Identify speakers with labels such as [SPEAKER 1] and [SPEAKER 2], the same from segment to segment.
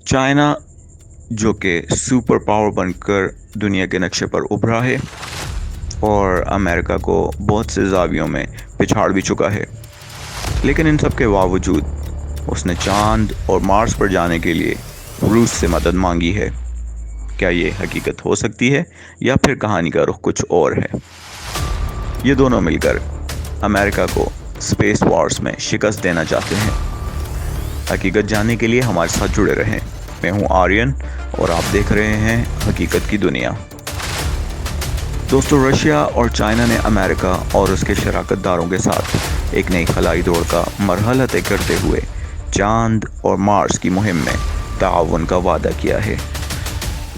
[SPEAKER 1] China जो कि super power बनकर दुनिया के नक्शे पर उभरा है और अमेरिका को बहुत से ज़ावियों में पिछाड़ भी चुका है, लेकिन इन सब के बावजूद उसने चांद और मार्स पर जाने के लिए रूस से मदद मांगी है। क्या ये हकीकत हो सकती है या फिर कहानी का रुख कुछ और है? ये दोनों मिलकर अमेरिका को स्पेस वॉर्स में शिकस्त देना चाहते हैं। हकीकत जानने के लिए हमारे साथ जुड़े रहें। मैं हूं आर्यन और आप देख रहे हैं हकीकत की दुनिया। दोस्तों, रशिया और चाइना ने अमेरिका और उसके शराकतदारों के साथ एक नई खलाई दौड़ का मरहला तय करते हुए चांद और मार्स की मुहिम में ताउन का वादा किया है।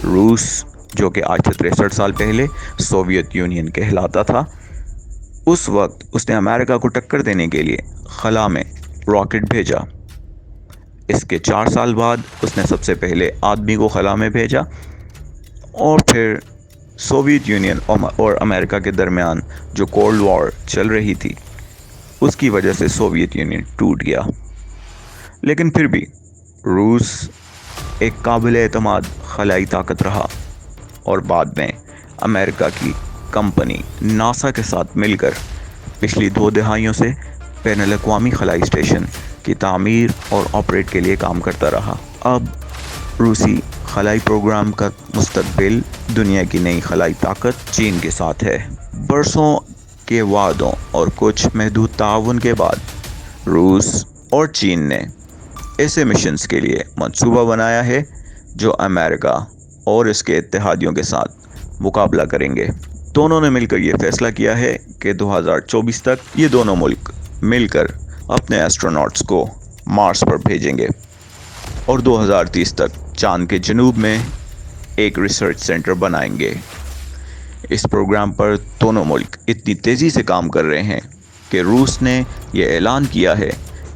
[SPEAKER 1] रूस, जो कि आज से 63 साल पहले सोवियत यूनियन कहलाता था, उस वक्त उसने अमेरिका को टक्कर देने के लिए खला में रॉकेट भेजा। इसके 4 साल बाद उसने सबसे पहले आदमी को खला में भेजा और फिर सोवियत यूनियन और अमेरिका के दरमियान जो कोल्ड वॉर चल रही थी, उसकी वजह से सोवियत यूनियन टूट गया। लेकिन फिर भी रूस एक काबिल-ए-एतमाद खलाई ताकत रहा और बाद में अमेरिका की कंपनी नासा के साथ मिलकर पिछली 2 दहाइयों से बैनुल अक़वामी खलाई स्टेशन की तामीर और ऑपरेट के लिए काम करता रहा। अब रूसी खलाई प्रोग्राम का मुस्तकबिल दुनिया की नई खलाई ताकत चीन के साथ है। बरसों के वादों और कुछ महदूद ताउन के बाद रूस और चीन ने ऐसे मिशंस के लिए मंसूबा बनाया है जो अमेरिका और इसके इत्तेहादियों के साथ मुकाबला करेंगे। दोनों ने मिलकर ये फैसला किया है कि 2024 तक ये दोनों मुल्क मिलकर अपने एस्ट्रोनॉट्स को मार्स पर भेजेंगे और 2030 तक चांद के जनूब में एक रिसर्च सेंटर बनाएंगे। इस प्रोग्राम पर दोनों मुल्क इतनी तेज़ी से काम कर रहे हैं कि रूस ने यह ऐलान किया है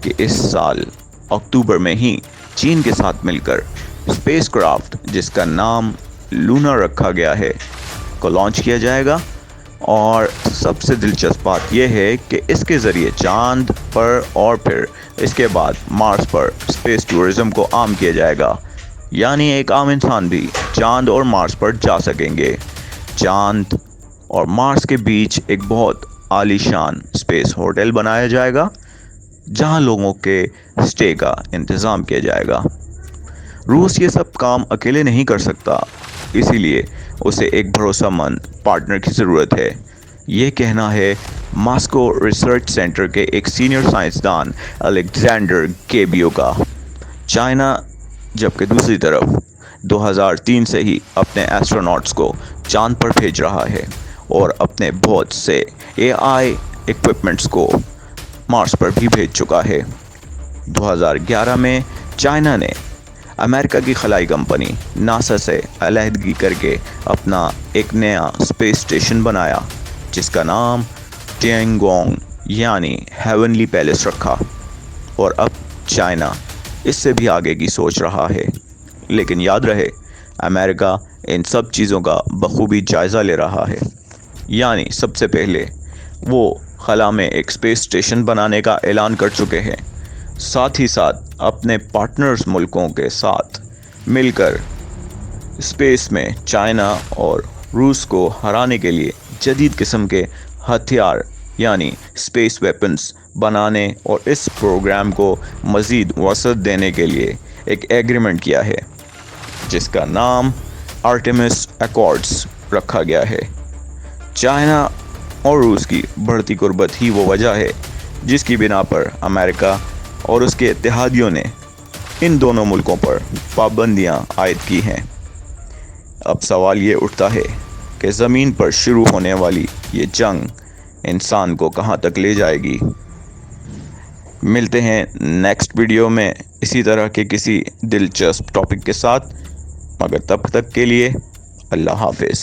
[SPEAKER 1] कि इस साल अक्टूबर में ही चीन के साथ मिलकर स्पेसक्राफ्ट, जिसका नाम लूना रखा गया है, को लॉन्च किया जाएगा। और सबसे दिलचस्प बात यह है कि इसके ज़रिए चांद पर और फिर इसके बाद मार्स पर स्पेस टूरिज़्म को आम किया जाएगा, यानी एक आम इंसान भी चांद और मार्स पर जा सकेंगे। चांद और मार्स के बीच एक बहुत आलीशान स्पेस होटल बनाया जाएगा जहां लोगों के स्टे का इंतज़ाम किया जाएगा। रूस ये सब काम अकेले नहीं कर सकता, इसीलिए उसे एक भरोसेमंद पार्टनर की ज़रूरत है। ये कहना है मॉस्को रिसर्च सेंटर के एक सीनियर साइंसदान अलेक्जेंडर गेबियो का। चाइना जबकि दूसरी तरफ 2003 से ही अपने एस्ट्रोनॉट्स को चांद पर भेज रहा है और अपने बहुत से AI इक्विपमेंट्स को मार्स पर भी भेज चुका है। 2011 में चाइना ने अमेरिका की खलाई कंपनी नासा से अलहदगी करके अपना एक नया स्पेस स्टेशन बनाया जिसका नाम टिएनगोंग यानी हेवनली पैलेस रखा और अब चाइना इससे भी आगे की सोच रहा है। लेकिन याद रहे, अमेरिका इन सब चीज़ों का बखूबी जायज़ा ले रहा है। यानी सबसे पहले वो खला में एक स्पेस स्टेशन बनाने का ऐलान कर चुके हैं, साथ ही साथ अपने पार्टनर्स मुल्कों के साथ मिलकर स्पेस में चाइना और रूस को हराने के लिए जदीद किस्म के हथियार यानी स्पेस वेपन्स बनाने और इस प्रोग्राम को मज़ीद वसअत देने के लिए एक एग्रीमेंट किया है जिसका नाम आर्टेमिस एकॉर्ड्स रखा गया है। चाइना और रूस की बढ़ती कुर्बत ही वो वजह है जिसकी बिना पर अमेरिका और उसके इत्तेहादियों ने इन दोनों मुल्कों पर पाबंदियां आयद की हैं। अब सवाल ये उठता है कि ज़मीन पर शुरू होने वाली ये जंग इंसान को कहां तक ले जाएगी। मिलते हैं नेक्स्ट वीडियो में इसी तरह के किसी दिलचस्प टॉपिक के साथ, मगर तब तक के लिए अल्लाह हाफ़िज़।